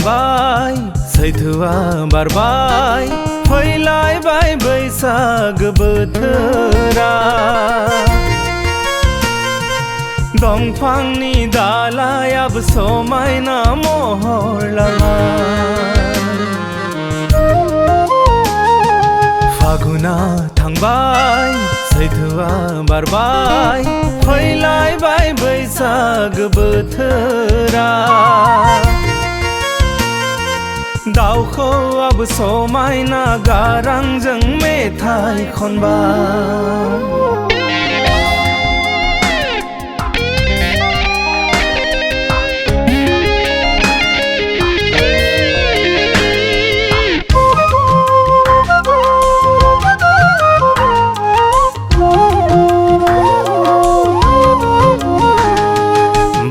थांबाय सैथोआ बारबाय फैलायबाय बैसाग बोथोरा दंफांनि दालायाबो समायना महर लाबाय फागुना थांबाय सैथोआ बारबाय फैलायबाय बैसाग बोथोरा दाउखौआबो समायना गारांजों मेथाइ खनबाय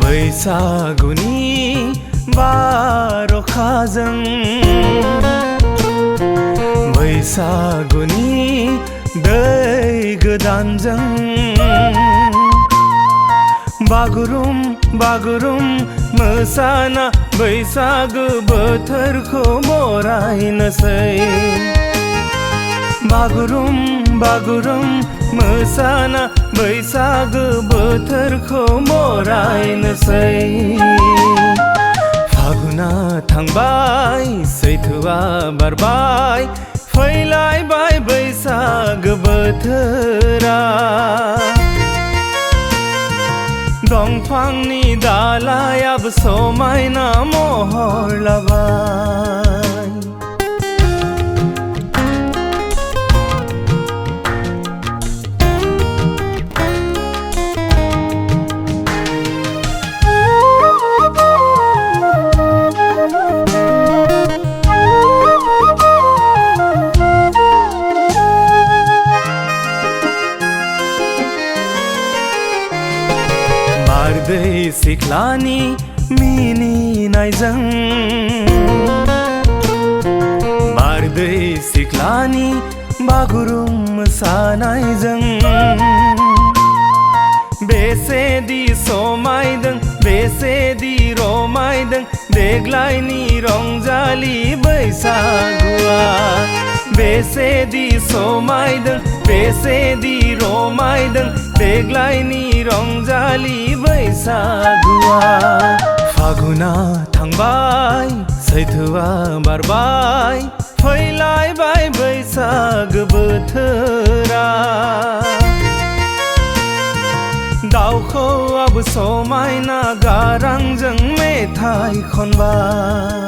बैसागुनि बार'खाजों बैसागुनि दै गोदानजों बागुरुम बागुरुम मोसाना बैसागु बोथोरखौ बरायनोसै बागुरुम बागुरुम मोसाना बैसागु बोथोरखौ बरायनोसै फागुना थांबाय सैथोआ बारबाय फैलायबाय बैसागु बोथोरा दंफांनि दालायाबो समायना महर लाबाय बारदै सिख्लानि मिनिनायजों बारदै सिख्लानि बागुरुम मोसानायजों बेसेदि समायदों बेसेदि रमायदों देग्लायनि रंजालि बैसागुआ बेसेदि समायदों बेसेदि रमायदों देग्लायनि रंजालि बैसागुआ फागुना थांबाय सैथोआ बारबाय फैलायबाय बैसाग बोथोरा दाउखौआबो समायना गारांजों मेथाइ खनबाय